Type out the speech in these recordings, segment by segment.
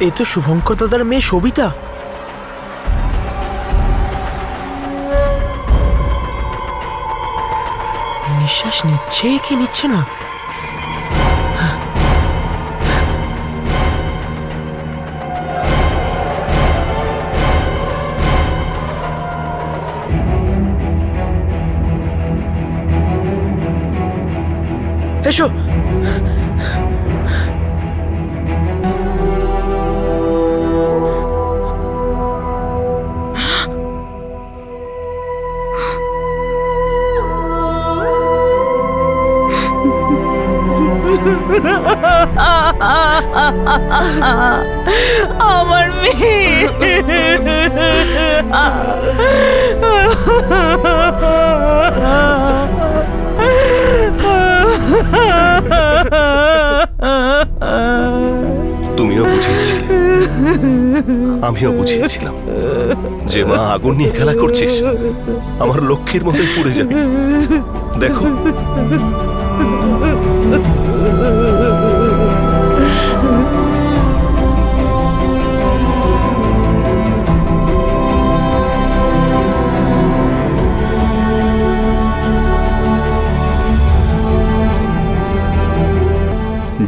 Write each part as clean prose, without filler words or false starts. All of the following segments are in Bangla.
এ তো শুভঙ্কর দাদার মেয়ে সবিতা। নিঃশ্বাস নিচ্ছে কি নিচ্ছে না? এসো। আমার মেয়ে তুমিও বুঝিয়েছিলে, আমিও বুঝিয়েছিলাম যে মা আগুন নিয়ে খেলা করছিস, আমার লক্ষ্মীর মতোই পুড়ে যাবি। দেখো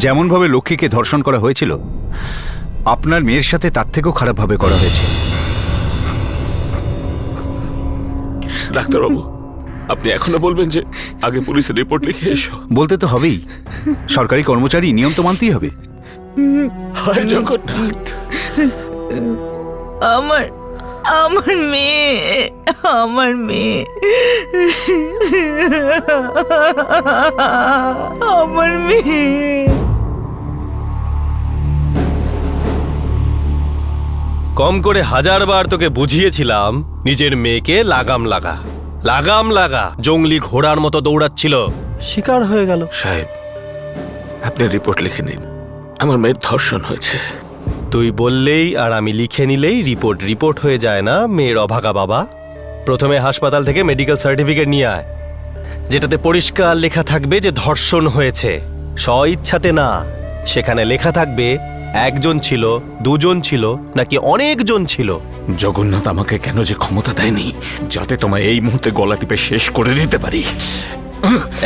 যেমনভাবে লক্ষ্মীকে ধর্ষণ করা হয়েছিল, আপনার মেয়ের সাথে তার থেকেও খারাপভাবে করা হয়েছে। ডাক্তারবাবু, আপনি এখনো বলবেন যে আগে পুলিশের রিপোর্ট লিখে এসো? বলতে তো হবেই, সরকারি কর্মচারী, নিয়ম তো মানতেই হবে। হায় জগন্নাথ। আমার আমার মেয়ে আমার মেয়ে আমার মেয়ে। কম করে 1000 বার তোকে বুঝিয়েছিলাম নিজের মেয়েকে লাগাম লাগা, লাগাম লাগা। জঙ্গলি ঘোড়ার মতো দৌড়াচ্ছিল, শিকার হয়ে গেল। সাহেব, আপনি রিপোর্ট লিখে নিন, আমার মেয়ের ধর্ষণ হয়েছে। তুই বললেই আর আমি লিখে নিলেই রিপোর্ট রিপোর্ট হয়ে যায় না মেয়ের অভাগা বাবা। প্রথমে হাসপাতাল থেকে মেডিকেল সার্টিফিকেট নিয়ে আয়, যেটাতে পরিষ্কার লেখা থাকবে যে ধর্ষণ হয়েছে, স্বইচ্ছাতে না। সেখানে লেখা থাকবে একজন ছিল, দুজন ছিল, নাকি অনেকজন ছিল। জগন্নাথ আমাকে কেন যে ক্ষমতা দেয়নি যাতে তোমায় এই মুহূর্তে গলা টিপে শেষ করে দিতে পারি।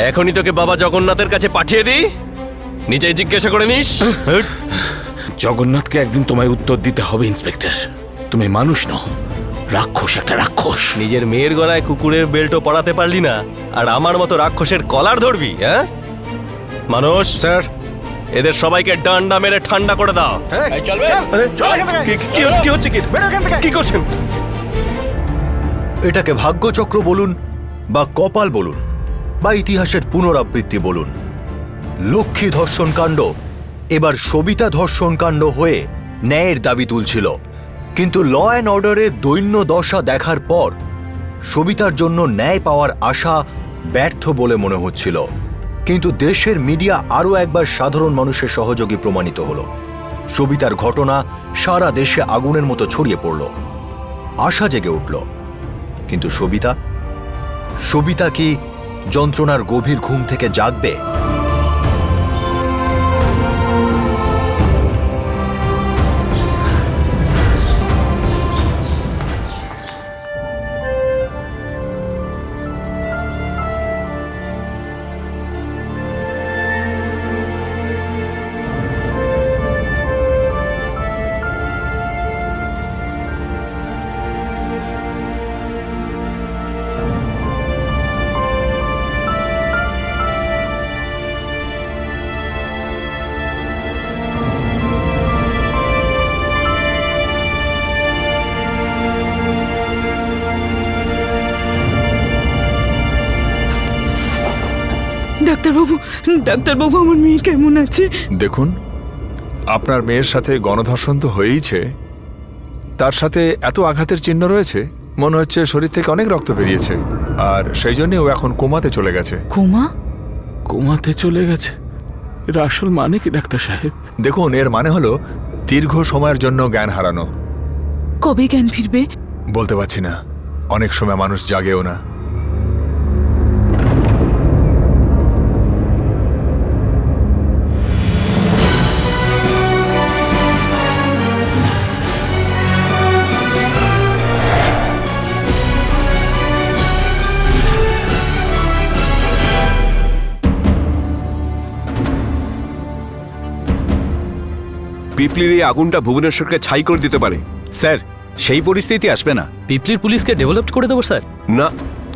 এখনই তোকে বাবা জগন্নাথের কাছে পাঠিয়ে দিই, নিজেই জিজ্ঞাসা করে নিস। জগন্নাথকে একদিন তোমায় উত্তর দিতে হবে ইন্সপেক্টর। তুমি মানুষ নও, রাক্ষস, একটা রাক্ষস। নিজের মেয়ের গলায় কুকুরের বেল্টও পরাতে পারলি না, আর আমার মতো রাক্ষসের কলার ধরবি? হ্যাঁ মানুষ স্যার, এদের সবাইকে ডান্ডা মেরে ঠান্ডা করে দাও। কি হচ্ছে? কি করছেন? এটাকে ভাগ্যচক্র বলুন বা কপাল বলুন বা ইতিহাসের পুনরাবৃত্তি বলুন, লক্ষ্মী ধর্ষণ কাণ্ড এবার সবিতা ধর্ষণ কাণ্ড হয়ে ন্যায়ের দাবি তুলছিল। কিন্তু ল অ্যান্ড অর্ডারের দৈন্য দশা দেখার পর সবিতার জন্য ন্যায় পাওয়ার আশা ব্যর্থ বলে মনে হচ্ছিল। কিন্তু দেশের মিডিয়া আরও একবার সাধারণ মানুষের সহযোগী প্রমাণিত হল। সবিতার ঘটনা সারা দেশে আগুনের মতো ছড়িয়ে পড়ল, আশা জেগে উঠল। কিন্তু সবিতা কি যন্ত্রণার গভীর ঘুম থেকে জাগবে? ডাক্তারবাবু, আমার মেয়ে কেমন আছে? দেখুন, আপনার মেয়ের সাথে গণধর্ষণ তো হয়েইছে, তার সাথে এত আঘাতের চিহ্ন রয়েছে, মনে হচ্ছে শরীর থেকে অনেক রক্ত বেরিয়েছে, আর সেই জন্য ও এখন কোমাতে চলে গেছে। কোমাতে চলে গেছে? এর আসল মানে কি ডাক্তার সাহেব? দেখুন, এর মানে হলো দীর্ঘ সময়ের জন্য জ্ঞান হারানো। কবে জ্ঞান ফিরবে? বলতে পারছি না, অনেক সময় মানুষ জাগেও না। পিপলির এই আগুনটা ভুবনেশ্বরকে ছাই করে দিতে পারে। স্যার সেই পরিস্থিতি আসবে না। পিপলির পুলিশকে ডেভেলপ করে দেবো স্যার। না,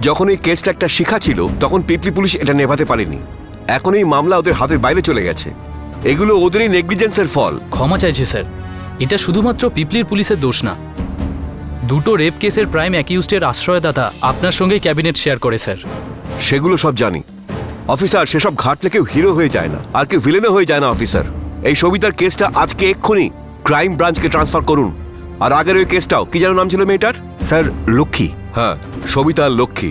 যখন এই কেসটা একটা শিখা ছিল তখন পিপলি পুলিশ এটা নেভাতে পারেনি। এখন এই মামলা ওদের হাতের বাইরে চলে গেছে। এগুলো ওদেরই নেগলিজেন্সের ফল। ক্ষমা চাইছি স্যার, এটা শুধুমাত্র পিপলির পুলিশের দোষ না। দুটো রেপ কেসের প্রাইম অ্যাকিউজডের আশ্রয়দাতা আপনার সঙ্গে ক্যাবিনেট শেয়ার করে স্যার। সেগুলো সব জানি অফিসার। সেসব ঘাটলে কেউ হিরো হয়ে যায় না, আর কেউ ভিলেনও হয়ে যায় না অফিসার। এই সবিতার কেসটা আজকে এক্ষুনি ক্রাইম ব্রাঞ্চকে ট্রান্সফার করুন। আর আগের ওই কেসটাও, কি যেন নাম ছিল মেয়েটার? স্যার লক্ষ্মী। হ্যাঁ, সবিতা আর লক্ষ্মী।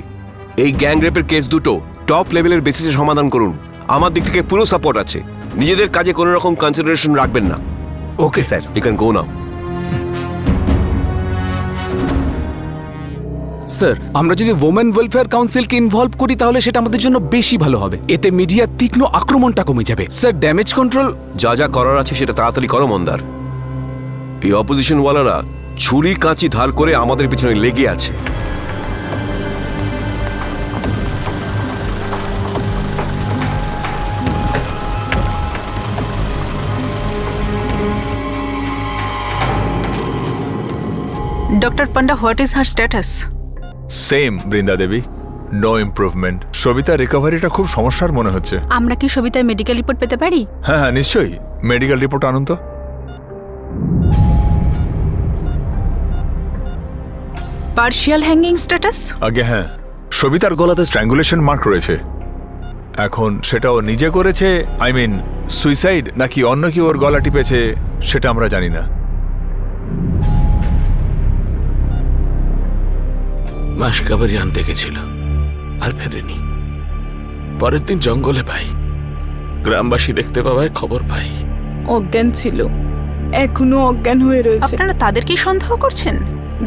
এই গ্যাং রেপের কেস দুটো টপ লেভেলের বেসিসে সমাধান করুন। আমার দিক থেকে পুরো সাপোর্ট আছে। নিজেদের কাজে কোনো রকম কনসিডারেশন রাখবেন না। Okay sir. You can go now. Sir, আমরা যদি ওমেন ওয়েলফেয়ার কাউন্সিলকে ইনভলভ করি তাহলে সেটা আমাদের জন্য বেশি ভালো হবে। এতে মিডিয়ার তীক্ষ্ণ আক্রমণটা কমে যাবে। স্যার, ড্যামেজ কন্ট্রোল যা যা করার আছে সেটা তাড়াতাড়ি করো মন্দার। এই অপোজিশন ওয়ালারা ছুরি কাঁচি ধার করে আমাদের পিছনে লেগে আছে। Doctor Panda, what is her status? Same Brinda Devi, no improvement. সবিতার রিকভারিটা খুব সমস্যার মনে হচ্ছে। আমরা কি সবিতার মেডিকেল রিপোর্ট পেতে পারি? হ্যাঁ হ্যাঁ নিশ্চয়ই, মেডিকেল রিপোর্ট আনুন তো। Partial hanging status? আগে হ্যাঁ, সবিতার গলাতে স্ট্র্যাঙ্গুলেশন মার্ক রয়েছে। এখন সেটাও নিজে করেছে, আই মিন সুইসাইড, নাকি অন্য কেউ ওর গলা টিপেছে সেটা আমরা জানি না। মাসকাবারি আনতে গেছিল আর ফেরেনি। পরের দিন জঙ্গলে পাই, গ্রামবাসী দেখতে পাওয়ায় খবর পাই। অজ্ঞান ছিল, এখনো অজ্ঞান হয়ে রয়েছে। আপনারা তাদেরকেই সন্দেহ করছেন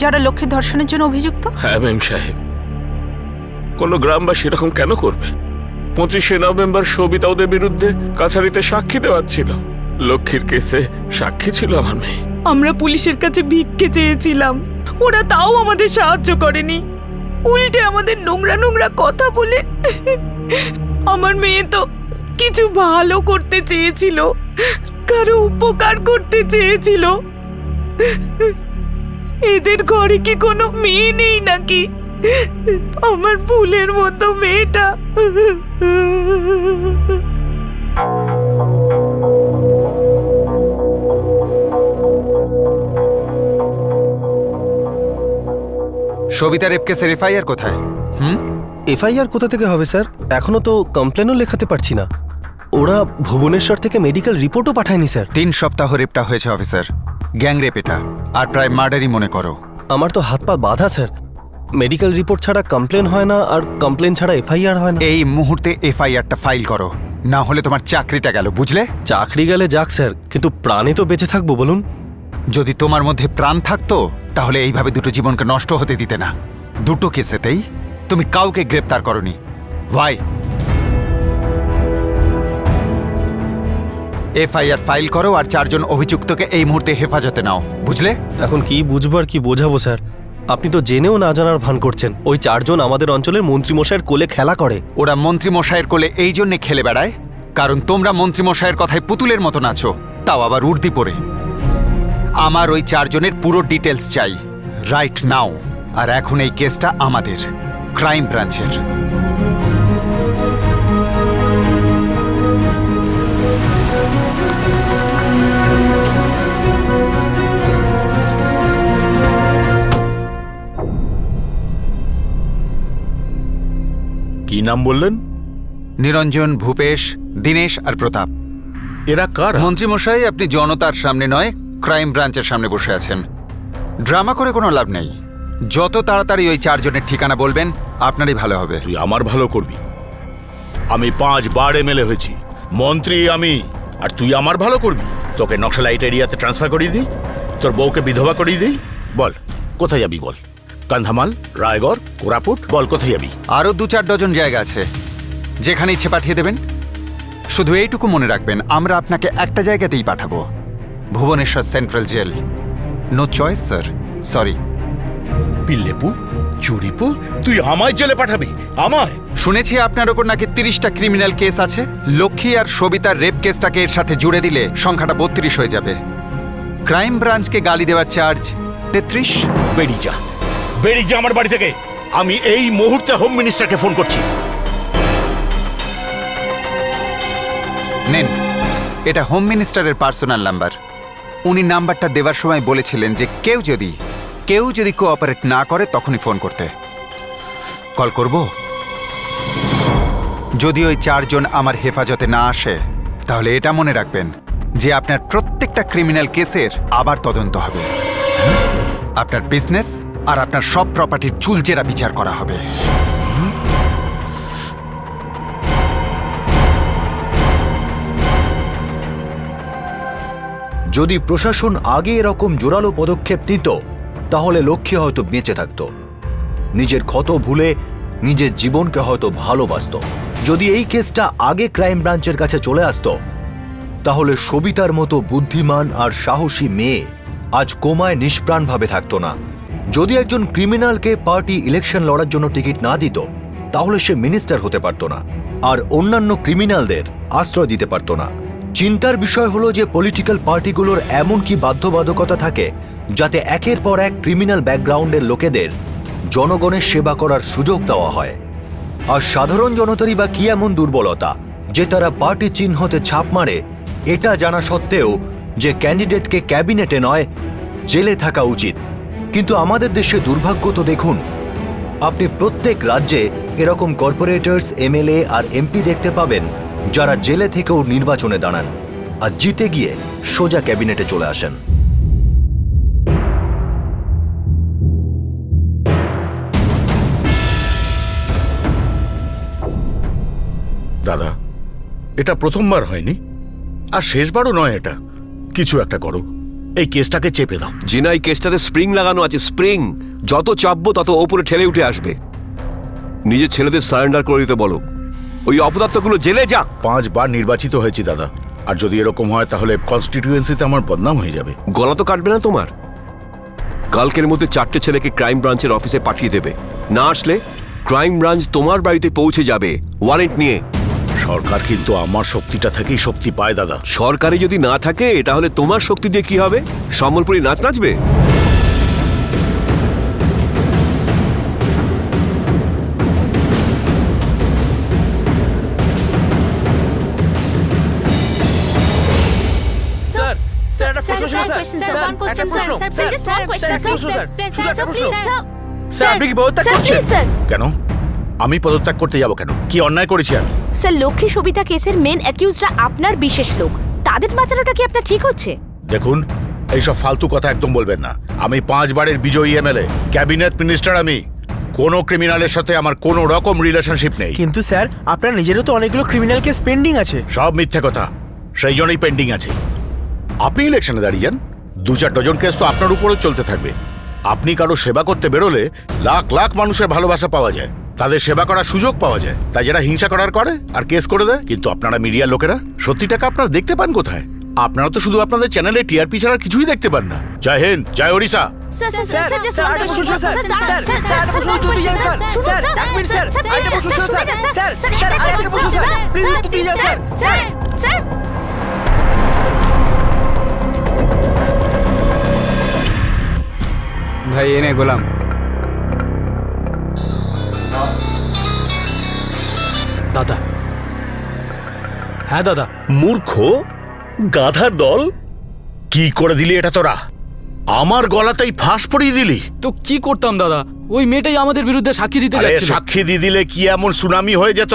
যারা লক্ষ্মী ধর্ষণের জন্য অভিযুক্ত? হ্যাঁ মেম সাহেব, কোনো গ্রামবাসী এরকম কেন করবে? 25শে নভেম্বর সবিতা ওদের বিরুদ্ধে কাছারিতে সাক্ষী দেওয়াচ্ছিল। লক্ষ্মীর কেসে সাক্ষী ছিল আমার মেয়ে। আমরা পুলিশের কাছে ভিক্ষে চেয়েছিলাম, ওরা তাও আমাদের সাহায্য করেনি, উল্টে আমাদের নোংরা নোংরা কথা বলে। আমার মেয়ে তো কিছু ভালো করতে চেয়েছিল, কারো উপকার করতে চেয়েছিল। এদের ঘরে কি কোনো মেয়ে নেই নাকি? আমার ফুলের মতো মেয়েটা। সবিতা রেপ কেসের এফআইআর কোথায়? এফআইআর কোথা থেকে হবে স্যার? এখনো তো কমপ্লেনও লেখাতে পারছি না। ওরা ভুবনেশ্বর থেকে মেডিকেল রিপোর্টও পাঠায়নি স্যার। 3 সপ্তাহ রেপটা হয়েছে অফিসার। গ্যাং রেপ এটা, আর প্রায় মার্ডারই মনে করো। আমার তো হাত পা বাঁধা স্যার। মেডিকেল রিপোর্ট ছাড়া কমপ্লেন হয় না, আর কমপ্লেন ছাড়া এফআইআর হয় না। এই মুহূর্তে এফআইআরটা ফাইল করো, না হলে তোমার চাকরিটা গেল, বুঝলে? চাকরি গেলে যাক স্যার, কিন্তু প্রাণে তো বেঁচে থাকবো বলুন। যদি তোমার মধ্যে প্রাণ থাকতো তাহলে এইভাবে দুটো জীবনকে নষ্ট হতে দিতে না। দুটো কেসেতেই তুমি কাউকে গ্রেপ্তার করনি। ভাই, এফআইআর ফাইল করো আর 4 জন অভিযুক্তকে এই মুহূর্তে হেফাজতে নাও, বুঝলে? এখন কি বুঝবো আর কি বোঝাবো স্যার? আপনি তো জেনেও না জানার ভান করছেন। ওই 4 জন আমাদের অঞ্চলের মন্ত্রীমশাইয়ের কোলে খেলা করে। ওরা মন্ত্রীমশাইয়ের কোলে এই জন্যে খেলে বেড়ায় কারণ তোমরা মন্ত্রীমশাইয়ের কথায় পুতুলের মতো নাচো, তাও আবার উর্দি পরে। আমার ওই 4 জনের পুরো ডিটেলস চাই রাইট নাও। আর এখন এই কেসটা আমাদের ক্রাইম ব্রাঞ্চের। কি নাম বললেন? নিরঞ্জন, ভূপেশ, দীনেশ আর প্রতাপ। এরা কার? মন্ত্রীমশাই, আপনি জনতার সামনে নয়, ক্রাইম ব্রাঞ্চের সামনে বসে আছেন। ড্রামা করে কোনো লাভ নেই। যত তাড়াতাড়ি ওই 4 জনের ঠিকানা বলবেন আপনারই ভালো হবে। তুই আমার ভালো করবি? আমি 5 বার এমএলএ হয়েছি, মন্ত্রী আমি, আর তুই আমার ভালো করবি? তোকে নকশালাইট এরিয়াতে ট্রান্সফার করিয়ে দিই, তোর বউকে বিধবা করিয়ে দিই। বল কোথায় যাবি বল? কান্ধামাল, রায়গড়, কোরাপুট, বল কোথায় যাবি? আরও 2-4 ডজন জায়গা আছে, যেখানে ইচ্ছে পাঠিয়ে দেবেন। শুধু এইটুকু মনে রাখবেন, আমরা আপনাকে একটা জায়গাতেই পাঠাবো, Bhubaneswar central jail. No choice sir, sorry. পিল্লেপু, চুরিপু, তুই আমায় জেলে পাঠাবি? আমায়? শুনেছি আপনার ওপর নাকি 30টা ক্রিমিনাল কেস আছে। লক্ষ্মী আর সবিতার রেপ কেসটাকে এর সাথে জুড়ে দিলে সংখ্যাটা 32 হয়ে যাবে। ক্রাইম ব্রাঞ্চকে গালি দেওয়ার চার্জ 33। বেরিয়ে যা আমার বাড়ি থেকে। আমি এই মুহূর্তে হোম মিনিস্টারকে ফোন করছি। নেন, এটা হোম মিনিস্টারের পার্সোনাল নাম্বার। উনি নাম্বারটা দেওয়ার সময় বলেছিলেন যে কেউ যদি কোঅপারেট না করে তখনই ফোন করতে। কল করব? যদি ওই 4 জন আমার হেফাজতে না আসে তাহলে এটা মনে রাখবেন যে আপনার প্রত্যেকটা ক্রিমিনাল কেসের আবার তদন্ত হবে। আপনার বিজনেস আর আপনার সব প্রপার্টির চুলচেরা বিচার করা হবে। যদি প্রশাসন আগে এরকম জোরালো পদক্ষেপ নিত তাহলে লক্ষ্মী হয়তো বেঁচে থাকত, নিজের ক্ষত ভুলে নিজের জীবনকে হয়তো ভালোবাসত। যদি এই কেসটা আগে ক্রাইম ব্রাঞ্চের কাছে চলে আসতো তাহলে সবিতার মতো বুদ্ধিমান আর সাহসী মেয়ে আজ কোমায় নিষ্প্রাণভাবে থাকতো না। যদি একজন ক্রিমিনালকে পার্টি ইলেকশন লড়ার জন্য টিকিট না দিত তাহলে সে মিনিস্টার হতে পারত না আর অন্যান্য ক্রিমিনালদের আশ্রয় দিতে পারত না। চিন্তার বিষয় হলো যে পলিটিক্যাল পার্টিগুলোর এমন কি বাধ্যবাধকতা থাকে যাতে একের পর এক ক্রিমিনাল ব্যাকগ্রাউন্ডের লোকেদের জনগণের সেবা করার সুযোগ দেওয়া হয়। আর সাধারণ জনতারই বা কি এমন দুর্বলতা যে তারা পার্টি চিহ্নতে ছাপ মারে এটা জানা সত্ত্বেও যে ক্যান্ডিডেটকে ক্যাবিনেটে নয় জেলে থাকা উচিত। কিন্তু আমাদের দেশে দুর্ভাগ্য তো দেখুন, আপনি প্রত্যেক রাজ্যে এরকম কর্পোরেটরস, এমএলএ আর এমপি দেখতে পাবেন যারা জেলে থেকেও নির্বাচনে দাঁড়ান আর জিতে গিয়ে সোজা ক্যাবিনেটে চলে আসেন। দাদা, এটা প্রথমবার হয়নি আর শেষবারও নয়। এটা কিছু একটা করো, এই কেসটাকে চেপে দাও। জিনা, এই কেসটাতে স্প্রিং লাগানো আছে, স্প্রিং। যত চাপবো তত ওপরে ঠেলে উঠে আসবে। নিজের ছেলেদের সারেন্ডার করে দিতে বলো, ওই অপদার্থগুলো জেলে যাক। 5 বার নির্বাচিত হয়েছি দাদা, আর যদি এরকম হয় তাহলে কনস্টিটিউয়েন্সিতে আমার বদনাম হয়ে যাবে। গলা তো কাটবে না তোমার। কালকের মধ্যে 4টে ছেলেকে ক্রাইম ব্রাঞ্চের অফিসে পাঠিয়ে দেবে। না আসলে ক্রাইম ব্রাঞ্চ তোমার বাড়িতে পৌঁছে যাবে ওয়ারেন্ট নিয়ে। সরকার কিন্তু আমার শক্তিটা থেকেই শক্তি পায় দাদা। সরকারি যদি না থাকে তাহলে তোমার শক্তি দিয়ে কি হবে? সম্বলপুরি নাচ নাচবে? স্যার স্যার একটা প্রশ্ন ছিল স্যার। স্যার একটা প্রশ্ন। স্যার আপনি কি পদত্যাগ করছেন? কেন? আমি পদত্যাগ করতে যাব কেন? কি অন্যায় করেছি আমি? স্যার, লক্ষ্মী সবিতা কেসের মেন অ্যাকিউজরা আপনার বিশেষ লোক, তাদের বাঁচানোটা কি আপনার ঠিক হচ্ছে? দেখুন, এইসব ফালতু কথা একদম বলবেন না। আমি 5 বারের বিজয়ী এমএলএ, ক্যাবিনেট মিনিস্টার। আমি কোনো ক্রিমিনালের সাথে আমার কোনো রকম রিলেশনশিপ নেই। কিন্তু স্যার আপনার নিজেরও তো অনেকগুলো ক্রিমিনাল কেস পেন্ডিং আছে। সব মিথ্যে কথা, সেই জন্যই পেন্ডিং আছে। আপনি ইলেকশনে দাঁড়িয়ে যান, 2-4 ডজন কেস তো আপনার উপরেও চলতে থাকবে। আপনি কারো সেবা করতে বেরোলে লাখ লাখ মানুষের ভালোবাসা পাওয়া যায়, তাদের সেবা করার সুযোগ পাওয়া যায়। তাই যারা হিংসা করার করে আর কেস করে দেয়। কিন্তু আপনারা মিডিয়ার লোকেরা সত্যিটাকে আপনারা দেখতে পান কোথায়? আপনারা তো শুধু আপনাদের চ্যানেলে টিআরপি ছাড়া কিছুই দেখতে পান না। জয় হিন্দ, জয় ওড়িশা। ভাই এনে গোলাম। দাদা। হ্যাঁ দাদা। মূর্খ গাধার দল, কি করে দিলি এটা তোরা? আমার গলাতেই ফাঁস পড়িয়ে দিলি। তো কি করতাম দাদা, ওই মেয়েটাই আমাদের বিরুদ্ধে সাক্ষী দিতে আরে যাচ্ছিল। সাক্ষী দিয়ে দিলে কি এমন সুনামি হয়ে যেত?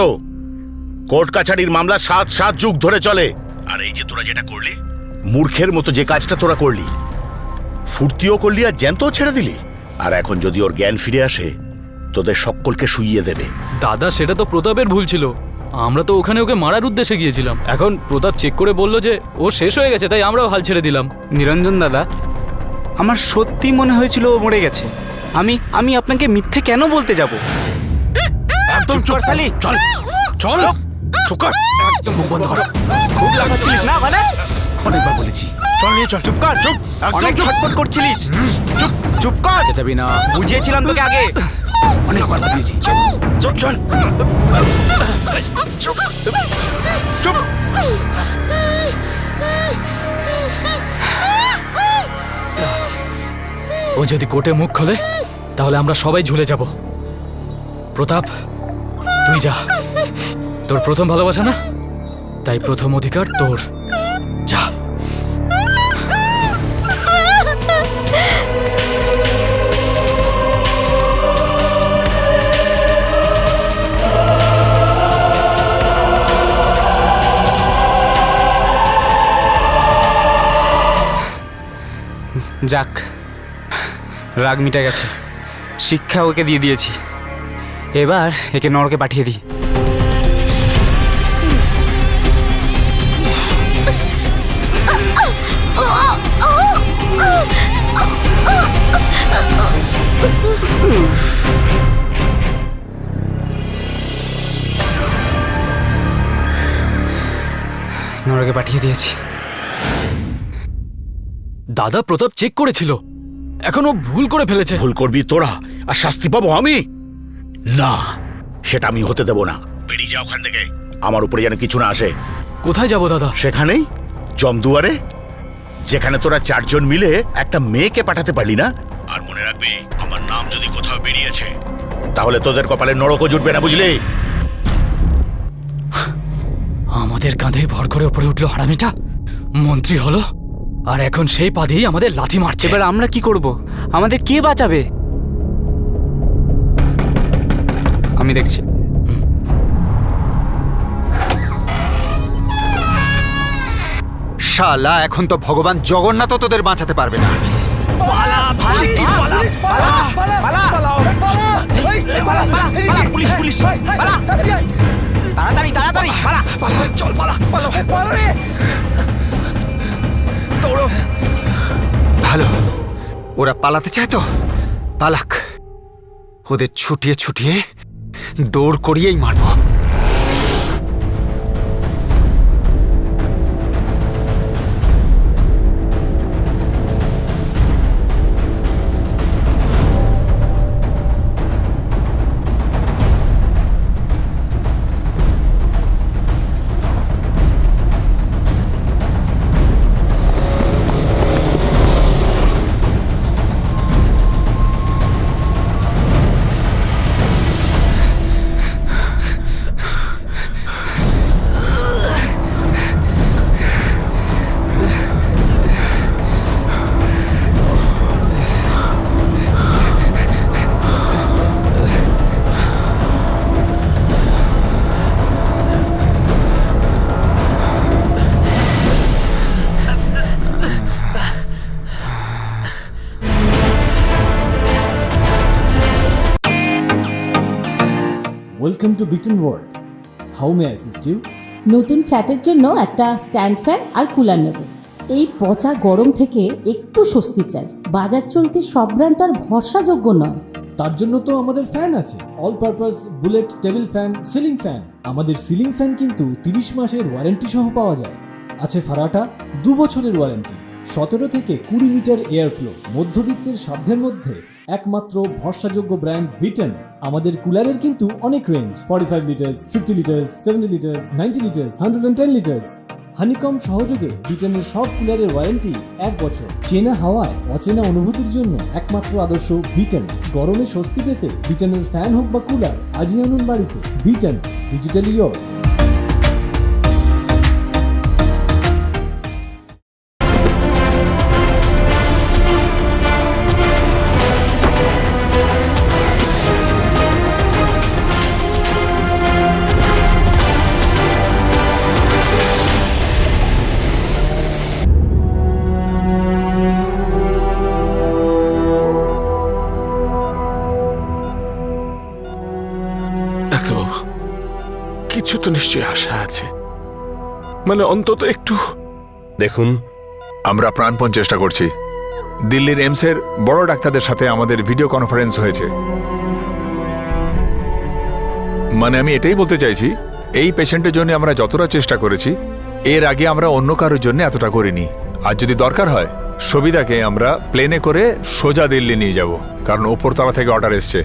কোর্ট কাছারির মামলা 7 যুগ ধরে চলে। আর এই যে তোরা যেটা করলি, মূর্খের মতো যে কাজটা তোরা করলি, ফুর্তিও করলি আর জ্যান্তও ছেড়ে দিলি। আর এখন যদি ওর জ্ঞান ফিরে আসে, তোদের সকলকে শুইয়ে দেবে। দাদা সেটা তো প্রতাপের ভুল ছিল, আমরা তো ওখানে ওকে মারার উদ্দেশ্যে গিয়েছিলাম। এখন প্রতাপ চেক করে বলল যে ও শেষ হয়ে গেছে, তাই আমরাও হাল ছেড়ে দিলাম। নিরঞ্জন দাদা, আমার সত্যি মনে হয়েছিল ও মরে গেছে। আমি আপনাকে মিথ্যে কেন বলতে যাব? একদম চুপ সালি। চল চল চুপ কর, একদম মুখ বন্ধ কর। খুব লাগাচ্ছিলিস না? মানে অনেকবার বলেছি, চল নিয়ে চল। চুপ কর, চুপ। অনেক ছটফট করছিলিস। চুপ চুপ কর। চেঁচাবি না, বুঝিয়েছিলাম তোকে আগে। অনেকবার বুঝিয়েছি। চল চল চল। চুপ। ও যদি কোর্টে মুখ খোলে তাহলে আমরা সবাই ঝুলে যাব। প্রতাপ, তুই যা, তোর প্রথম ভালোবাসা না, তাই প্রথম অধিকার তোর। যা। যাক, রাগ মিটে গেছে, শিক্ষা ওকে দিয়ে দিয়েছি, এবার একে নরকে পাঠিয়ে দিই। নরকে পাঠিয়ে দিয়েছি। দাদা, প্রতাপ চেক করেছিল, এখনো ভুল করে ফেলেছে। ভুল করবি তোরা আর শাস্তি পাবো আমি? না, সেটা আমি হতে দেব না। বেরিয়ে যা ওখান থেকে, আমার উপরে যেন কিছু না আসে। কোথায় যাব দাদা? সেখানেই, জমদুয়ারে, যেখানে তোরা 4 জন মিলে একটা মেয়েকে পাঠাতে পারলি না। আর মনে রাখবি, আমার নাম যদি কোথাও বেরিয়েছে তাহলে তোদের কপালে নরকও জুটবে না, বুঝলি? আমাদের কাঁধে ভর করে উপরে উঠলো হারামিটা, মন্ত্রী হলো, আর এখন সেই পা দিয়েই আমাদের লাথি মারছে। এবার আমরা কি করব? আমাদের কে বাঁচাবে? আমি দেখছি। শালা, এখন তো ভগবান জগন্নাথও তোদের বাঁচাতে পারবে না। তাড়াতাড়ি তাড়াতাড়ি চল, পালা। ভালো, ওরা পালাতে চায় তো পালাক, ওদের ছুটিয়ে ছুটিয়ে দৌড় করিয়েই মারবো। ওয়েলকাম টু বিটেন world. How may I assist you? নতুন ফ্ল্যাটের জন্য একটা স্ট্যান্ড ফ্যান আর কুলার নেব। এই পচা গরম থেকে একটু স্বস্তি চাই। বাজার চলতে সব ব্র্যান্ড তো আর ভরসাযোগ্য নয়। তার জন্য তো আমাদের ফ্যান আছে, all purpose bullet table fan, ceiling fan. আমাদের সিলিং ফ্যান কিন্তু 30 মাসের ওয়ারেন্টি সহ পাওয়া যায়। আছে ফারাটা 2 বছরের ওয়ারেন্টি, 17 থেকে 20 মিটার এয়ার ফ্লো, মধ্যবিত্তের সাধ্যের মধ্যে একমাত্র ভরসাযোগ্য ব্র্যান্ড বিটেন। আমাদের কুলারের কিন্তু অনেক range, 45 litres, 50 litres, 70 litres, 90 litres, 110 litres. Honeycomb সহযোগে বিটেনের সব কুলারের ওয়ারেন্টি 1 বছর। চেনা হাওয়ায় অচেনা অনুভূতির জন্য একমাত্র আদর্শ বিটেন। গরমে স্বস্তি পেতে বিটেনের ফ্যান হোক বা কুলার, আজই আনুন বাড়িতে। Beaten, digitally yours. ডাক্তারবাবু, কিছু তো নিশ্চয়ই আশা আছে, মানে অন্তত একটু। দেখুন, আমরা প্রাণপণ চেষ্টা করছি। দিল্লির এইমসের বড় ডাক্তারদের সাথে আমাদের ভিডিও কনফারেন্স হয়েছে। মানে আমি এটাই বলতে চাইছি, এই পেশেন্টের জন্য আমরা যতটা চেষ্টা করেছি, এর আগে আমরা অন্য কারোর জন্য এতটা করিনি। আর যদি দরকার হয়, সবিতাকে আমরা প্লেনে করে সোজা দিল্লি নিয়ে যাব, কারণ ওপরতলা থেকে অর্ডার এসছে।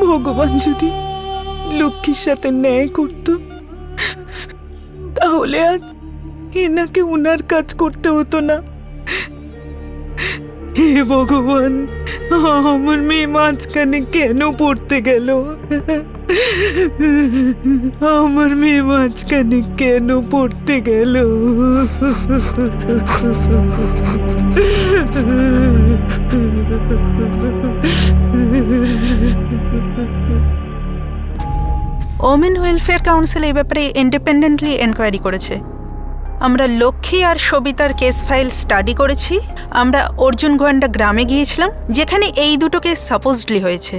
ভগবান যদি লক্ষ্মীর সাথে ন্যায় করত, তাহলে আজ এনাকে ওনার কাজ করতে হতো না। হে ভগবান, আমার মেয়ে মাঝখানে কেন পড়তে গেল? আমার মেয়ে মাঝখানে কেন পড়তে গেল? ওমেন ওয়েলফেয়ার কাউন্সিল এই ব্যাপারে ইন্ডিপেন্ডেন্টলি এনকোয়ারি করেছে। আমরা লক্ষ্মী আর সবিতার কেস ফাইল স্টাডি করেছি। আমরা অর্জুন গোয়ান্ডা গ্রামে গিয়েছিলাম, যেখানে এই দুটো কেস সাপোজডলি হয়েছে।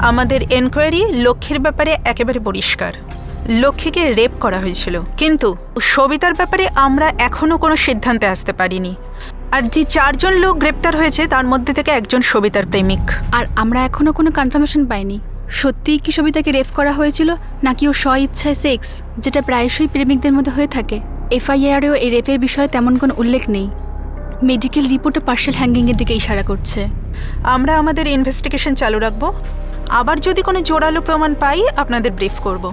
আমাদের এনকোয়ারি লক্ষ্মীর ব্যাপারে একেবারে পরিষ্কার। লক্ষ্মীকে রেপ করা হয়েছিল, কিন্তু সবিতার ব্যাপারে আমরা এখনও কোনো সিদ্ধান্তে আসতে পারিনি। আর যে 4 জন লোক গ্রেপ্তার হয়েছে তার মধ্যে থেকে একজন সবিতার প্রেমিক। আর আমরা এখনো কোনো কনফার্মেশন পাইনি সত্যিই কি সবিতাকে রেপ করা হয়েছিল নাকি ও স্ব ইচ্ছায় সেক্স, যেটা প্রায়শই প্রেমিকদের মধ্যে হয়ে থাকে। এফআইআরেও এই রেপের বিষয়ে তেমন কোনো উল্লেখ নেই। মেডিকেল রিপোর্টে পার্শাল হ্যাঙ্গিংয়ের দিকে ইশারা করছে। আমরা আমাদের ইনভেস্টিগেশন চালু রাখব। আবার যদি কোনো জোরালো প্রমাণ পাই আপনাদের ব্রিফ করব।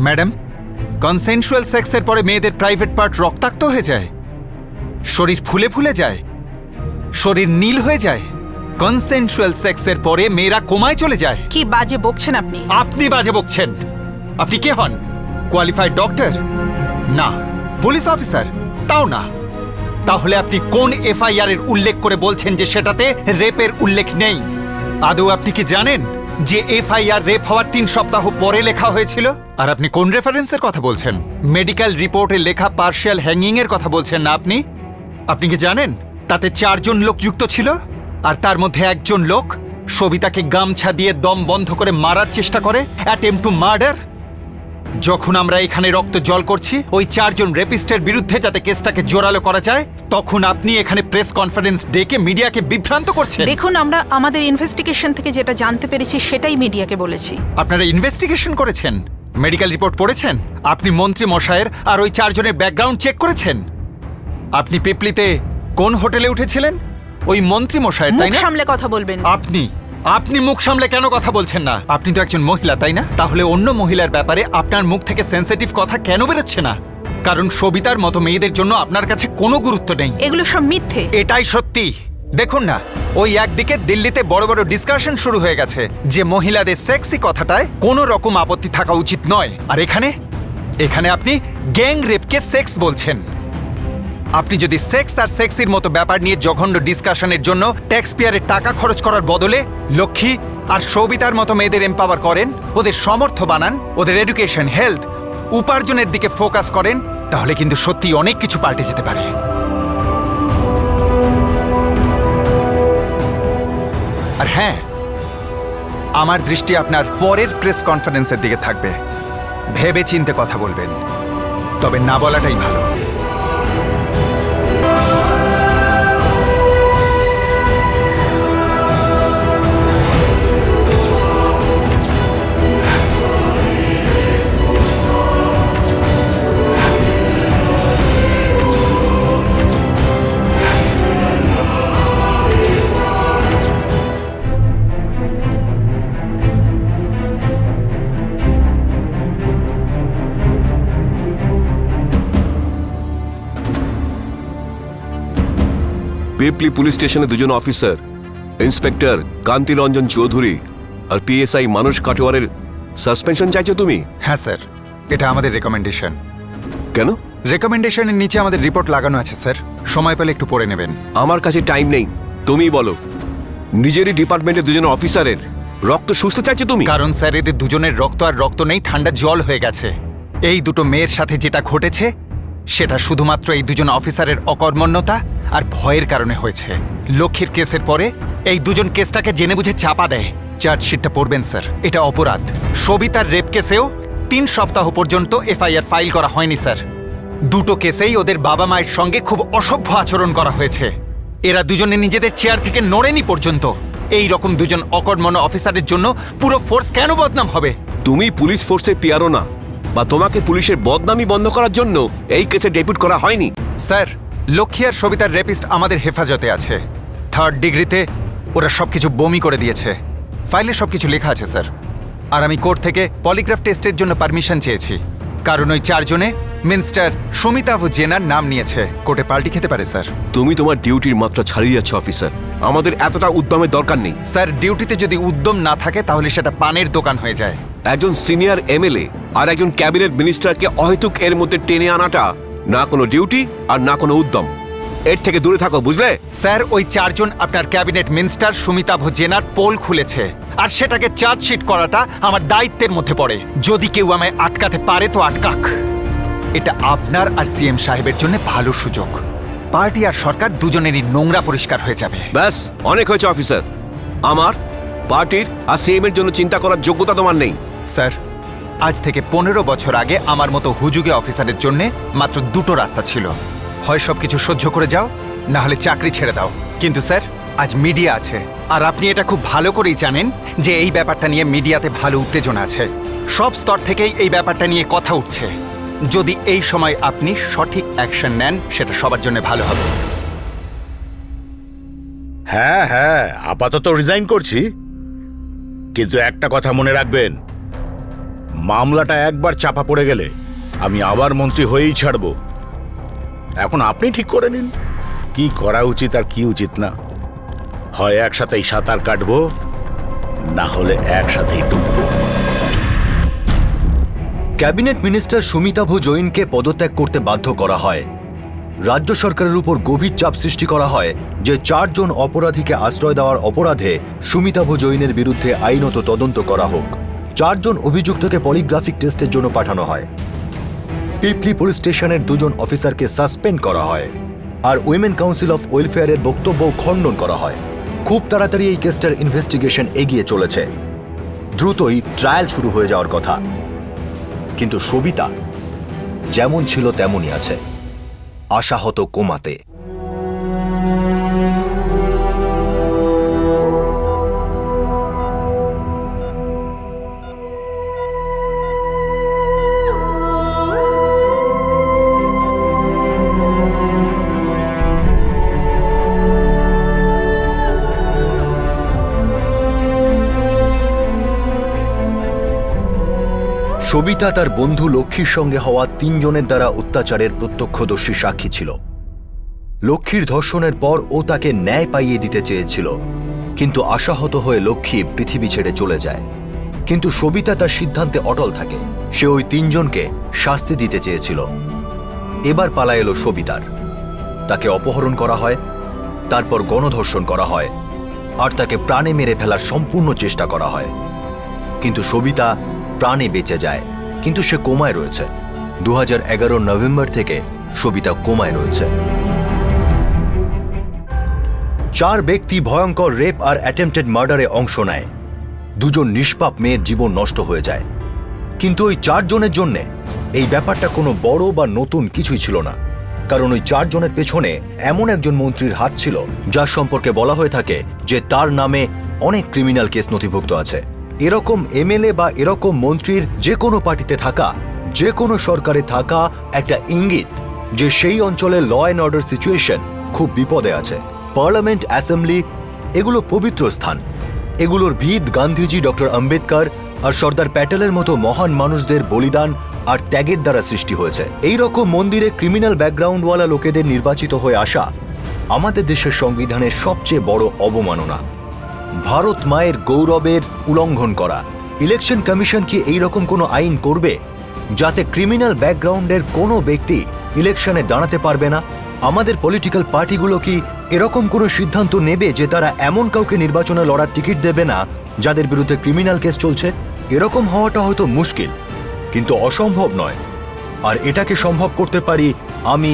ম্যাডাম, কনসেনশুয়াল সেক্সের পরে মেয়েদের প্রাইভেট পার্ট রক্তাক্ত হয়ে যায়, শরীর ফুলে ফুলে যায়, শরীর নীল হয়ে যায়। কনসেনশুয়াল সেক্সের পরে মেয়েরা কোমায় চলে যায়। কি বাজে বকছেন আপনি? আপনি বাজে বকছেন। আপনি কে হন? Qualified doctor? না। Police officer? তাও না। তাহলে আপনি কোন এফআইআর এর উল্লেখ করে বলছেন যে সেটাতে রেপের উল্লেখ নেই? আদৌ আপনি কি জানেন যে এফআইআর রেপ হওয়ার 3 সপ্তাহ পরে লেখা হয়েছিল? আর আপনি কোন রেফারেন্সের কথা বলছেন? মেডিকেল রিপোর্টে লেখা পার্শিয়াল হ্যাঙ্গিং এর কথা বলছেন না আপনি? আপনি কি জানেন তাতে 4 জন লোক যুক্ত ছিল, আর তার মধ্যে একজন লোক সবিতাকে গামছা দিয়ে দম বন্ধ করে মারার চেষ্টা করে, অ্যাটেম্পট টু মার্ডার। যখন আমরা এখানে রক্ত জল করছি ওই 4 জন রেপিস্টের বিরুদ্ধে যাতে কেসটাকে জোরালো করা যায়, তখন আপনি এখানে প্রেস কনফারেন্স ডেকে মিডিয়াকে বিভ্রান্ত করছেন। দেখুন, আমরা আমাদের ইনভেস্টিগেশন থেকে যেটা জানতে পেরেছি সেটাই মিডিয়াকে বলেছি। আপনারা ইনভেস্টিগেশন করেছেন, মেডিকেল রিপোর্ট পড়েছেন, আপনি মন্ত্রী মশাইয়ের আর ওই 4 জনের ব্যাকগ্রাউন্ড চেক করেছেন। আপনি পিপলিতে কোন হোটেলে উঠেছিলেন? ওই মন্ত্রী মশাইয়ের, তাই মুখ না? সামলে কথা বলবেন। আপনি মুখ সামলে কেন কথা বলছেন না? আপনি তো একজন মহিলা, তাই না? তাহলে অন্য মহিলার ব্যাপারে আপনার মুখ থেকে সেনসিটিভ কথা কেন বেরোচ্ছে না? কারণ সবিতার মতো মেয়েদের জন্য আপনার কাছে কোনো গুরুত্ব নেই। এগুলো সব মিথ্যে। এটাই সত্যি। দেখুন না, ওই একদিকে দিল্লিতে বড় বড় ডিসকাশন শুরু হয়ে গেছে যে মহিলাদের সেক্সি কথাটায় কোনো রকম আপত্তি থাকা উচিত নয়, আর এখানে আপনি গ্যাং রেপকে সেক্স বলছেন। আপনি যদি সেক্স আর সেক্সির মতো ব্যাপার নিয়ে জঘন্য ডিসকাশনের জন্য ট্যাক্স পেয়ারের টাকা খরচ করার বদলে লক্ষ্মী আর সবিতার মতো মেয়েদের এম্পাওয়ার করেন, ওদের সমর্থ বানান, ওদের এডুকেশন, হেলথ, উপার্জনের দিকে ফোকাস করেন, তাহলে কিন্তু সত্যি অনেক কিছু পাল্টে যেতে পারে। আর হ্যাঁ, আমার দৃষ্টি আপনার পরের প্রেস কনফারেন্সের দিকে থাকবে। ভেবে চিন্তে কথা বলবেন, তবে না বলাটাই ভালো। পিপলি পুলিশ স্টেশনে 2 জন অফিসার, ইন্সপেক্টর কান্তি রঞ্জন চৌধুরী আর পিএসআই মানস কাটোয়ারের সাসপেনশন চাইছো তুমি? হ্যাঁ স্যার, এটা আমাদের রেকমেন্ডেশন। কেন? রেকমেন্ডেশনের নিচে আমাদের রিপোর্ট লাগানো আছে স্যার, সময় পেলে একটু পড়ে নেবেন। আমার কাছে টাইম নেই, তুমি বলো। নিজেরই ডিপার্টমেন্টে 2 জন অফিসারের রক্ত সুস্থ চাইছো তুমি? কারণ স্যার, এদের দুজনের রক্ত আর রক্ত নেই, ঠান্ডা জল হয়ে গেছে। এই দুটো মেয়ের সাথে যেটা ঘটেছে সেটা শুধুমাত্র এই 2 জন অফিসারের অকর্মণ্যতা আর ভয়ের কারণে হয়েছে। লক্ষ্মীর কেসের পরে এই 2 জন কেসটাকে জেনে বুঝে চাপা দেয়। চার্জশিটটা পড়বেন স্যার, এটা অপরাধ। সবিতার রেপ কেসেও 3 সপ্তাহ পর্যন্ত এফআইআর ফাইল করা হয়নি স্যার। দুটো কেসেই ওদের বাবা মায়ের সঙ্গে খুব অসভ্য আচরণ করা হয়েছে। এরা দুজনে নিজেদের চেয়ার থেকে নড়েনি পর্যন্ত। এই রকম 2 জন অকর্মণ্য অফিসারের জন্য পুরো ফোর্স কেন বদনাম হবে? তুমি পুলিশ ফোর্সে পিয়ারো না, বা তোমাকে পুলিশের বদনামি বন্ধ করার জন্য এই কেসে ডেপুট করা হয়নি। স্যার, লক্ষ্মী আর সবিতার রেপিস্ট আমাদের হেফাজতে আছে। 3rd ডিগ্রিতে ওরা সবকিছু বমি করে দিয়েছে। ফাইলে সবকিছু লেখা আছে স্যার। আর আমি কোর্ট থেকে পলিগ্রাফ টেস্টের জন্য পারমিশন চেয়েছি, কারণ ওই 4 জনে মিনিস্টার সুমিতাভ জেনার নাম নিয়েছে। কোর্টে পাল্টি খেতে পারে স্যার। তুমি তোমার ডিউটির মাত্রা ছাড়িয়ে যাচ্ছ অফিসার। আমাদের এতটা উদ্যমের দরকার নেই। স্যার, ডিউটিতে যদি উদ্যম না থাকে তাহলে সেটা পানের দোকান হয়ে যায়। একজন সিনিয়র এমএলএ আর একজন ক্যাবিনেট মিনিস্টারকে অহেতুক এর মধ্যে টেনে আনাটা না কোনো ডিউটি আর না কোনো উদ্যম। এর থেকে দূরে থাকো, বুঝলে? স্যার, ওই 4 জন আপনার ক্যাবিনেট মিনিস্টার সুমিতাভ জেনার পোল খুলেছে, আর সেটাকে চার্জশিট করাটা আমার দায়িত্বের মধ্যে পড়ে। যদি কেউ আমায় আটকাতে পারে তো আটকাক। এটা আপনার আর সিএম সাহেবের জন্য ভালো সুযোগ। পার্টি আর সরকার দুজনেরই নোংরা পরিষ্কার হয়ে যাবে। ব্যাস, অনেক হয়েছে অফিসার। আমার, পার্টির আর সিএম এর জন্য চিন্তা করার যোগ্যতা তোমার নেই। স্যার, আজ থেকে 15 বছর আগে আমার মতো হুজুগে অফিসারের জন্য মাত্র 2টো রাস্তা ছিল। হয় সবকিছু সহ্য করে যাও, না হলে চাকরি ছেড়ে দাও। কিন্তু স্যার, আজ মিডিয়া আছে, আর আপনি এটা খুব ভালো করেই জানেন যে এই ব্যাপারটা নিয়ে মিডিয়াতে ভালো উত্তেজনা আছে। সব স্তর থেকেই এই ব্যাপারটা নিয়ে কথা উঠছে। যদি এই সময় আপনি সঠিক অ্যাকশন নেন, সেটা সবার জন্য ভালো হবে। হ্যাঁ হ্যাঁ, আপাতত রিজাইন করছি, কিন্তু একটা কথা মনে রাখবেন, মামলাটা একবার চাপা পড়ে গেলে আমি আবার মন্ত্রী হয়েই ছাড়ব। এখন আপনি ঠিক করে নিন কি করা উচিত আর কি উচিত না। হয় একসাথেই সাঁতার কাটবো, না হলে একসাথেই ডুববো। ক্যাবিনেট মিনিস্টার সুমিতাভ জৈনকে পদত্যাগ করতে বাধ্য করা হয়। রাজ্য সরকারের উপর গভীর চাপ সৃষ্টি করা হয় যে 4 জন অপরাধীকে আশ্রয় দেওয়ার অপরাধে সুমিতাভ জৈনের বিরুদ্ধে আইনত তদন্ত করা হোক। 4 জন অভিযুক্তকে পলিগ্রাফিক টেস্টের জন্য পাঠানো হয়। পিপলি পুলিশ স্টেশনের 2 জন অফিসারকে সাসপেন্ড করা হয়, আর উইমেন কাউন্সিল অফ ওয়েলফেয়ারের বক্তব্য খণ্ডন করা হয়। খুব তাড়াতাড়ি এই কেসটার ইনভেস্টিগেশন এগিয়ে চলেছে। দ্রুতই ট্রায়াল শুরু হয়ে যাওয়ার কথা, কিন্তু সবিতা যেমন ছিল তেমনই আছে, আশাহত কোমাতে। সবিতা তার বন্ধু লক্ষ্মীর সঙ্গে হওয়া 3 জনের দ্বারা অত্যাচারের প্রত্যক্ষদর্শী সাক্ষী ছিল। লক্ষ্মীর ধর্ষণের পর ও তাকে ন্যায় পাইয়ে দিতে চেয়েছিল, কিন্তু আশাহত হয়ে লক্ষ্মী পৃথিবী ছেড়ে চলে যায়। কিন্তু সবিতা তার সিদ্ধান্তে অটল থাকে। সে ওই 3 জনকে শাস্তি দিতে চেয়েছিল। এবার পালা এলো সবিতার। তাকে অপহরণ করা হয়, তারপর গণধর্ষণ করা হয়, আর তাকে প্রাণে মেরে ফেলার সম্পূর্ণ চেষ্টা করা হয়। কিন্তু সবিতা প্রাণে বেঁচে যায়, কিন্তু সে কোমায় রয়েছে। 2011 নভেম্বর থেকে সবিতা কোমায় রয়েছে। 4 ব্যক্তি ভয়ঙ্কর রেপ আর অ্যাটেম্পটেড মার্ডারে অংশ নেয়। 2 জন নিষ্পাপ মেয়ের জীবন নষ্ট হয়ে যায়। কিন্তু ওই 4 জনের জন্য এই ব্যাপারটা কোনো বড় বা নতুন কিছুই ছিল না, কারণ ওই 4 জনের পেছনে এমন একজন মন্ত্রীর হাত ছিল যার সম্পর্কে বলা হয়ে থাকে যে তার নামে অনেক ক্রিমিনাল কেস নথিভুক্ত আছে। এরকম এমএলএ বা এরকম মন্ত্রীর যে কোনো পার্টিতে থাকা, যে কোনো সরকারে থাকা একটা ইঙ্গিত যে সেই অঞ্চলে ল অ্যান্ড অর্ডার সিচুয়েশন খুব বিপদে আছে। পার্লামেন্ট, অ্যাসেম্বলি এগুলো পবিত্র স্থান। এগুলোর ভিত গান্ধীজি, ডক্টর আম্বেদকর আর সর্দার প্যাটেলের মতো মহান মানুষদের বলিদান আর ত্যাগের দ্বারা সৃষ্টি হয়েছে। এই রকম মন্দিরে ক্রিমিনাল ব্যাকগ্রাউন্ডওয়ালা লোকেদের নির্বাচিত হয়ে আসা আমাদের দেশের সংবিধানের সবচেয়ে বড় অবমাননা। ভারত মায়ের গৌরবের উল্লঙ্ঘন করা। ইলেকশন কমিশন কি এই রকম কোনো আইন করবে যাতে ক্রিমিনাল ব্যাকগ্রাউন্ডের কোনো ব্যক্তি ইলেকশনে দাঁড়াতে পারবে না? আমাদের পলিটিক্যাল পার্টিগুলো কি এরকম কোনো সিদ্ধান্ত নেবে যে তারা এমন কাউকে নির্বাচনে লড়ার টিকিট দেবে না যাদের বিরুদ্ধে ক্রিমিনাল কেস চলছে? এরকম হওয়াটা হয়তো মুশকিল, কিন্তু অসম্ভব নয়। আর এটাকে সম্ভব করতে পারি আমি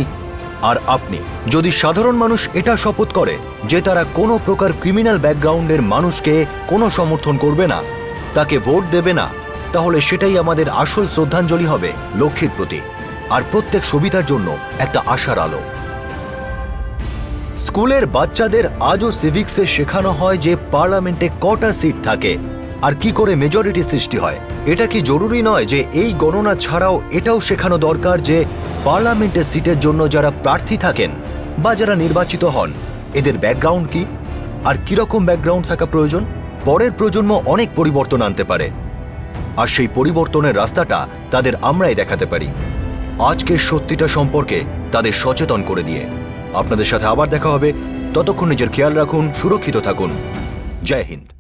আর আপনি। যদি সাধারণ মানুষ এটা শপথ করে যে তারা কোনো প্রকার ক্রিমিনাল ব্যাকগ্রাউন্ডের মানুষকে কোনো সমর্থন করবে না, তাকে ভোট দেবে না, তাহলে সেটাই আমাদের আসল শ্রদ্ধাঞ্জলি হবে লক্ষ্মীর প্রতি, আর প্রত্যেক সবিতার জন্য একটা আশার আলো। স্কুলের বাচ্চাদের আজও সিভিক্সে শেখানো হয় যে পার্লামেন্টে কটা সিট থাকে, আর কি করে মেজরিটি সৃষ্টি হয়। এটা কি জরুরি নয় যে এই গণনা ছাড়াও এটাও শেখানো দরকার যে পার্লামেন্টের সিটের জন্য যারা প্রার্থী থাকেন বা যারা নির্বাচিত হন এদের ব্যাকগ্রাউন্ড কি আর কিরকম ব্যাকগ্রাউন্ড থাকা প্রয়োজন। পরের প্রজন্ম অনেক পরিবর্তন আনতে পারে আর সেই পরিবর্তনের রাস্তাটা তাদের আমরাই দেখাতে পারি আজকের সত্যিটা সম্পর্কে তাদের সচেতন করে দিয়ে। আপনাদের সাথে আবার দেখা হবে, ততক্ষণ নিজের খেয়াল রাখুন, সুরক্ষিত থাকুন। জয় হিন্দ।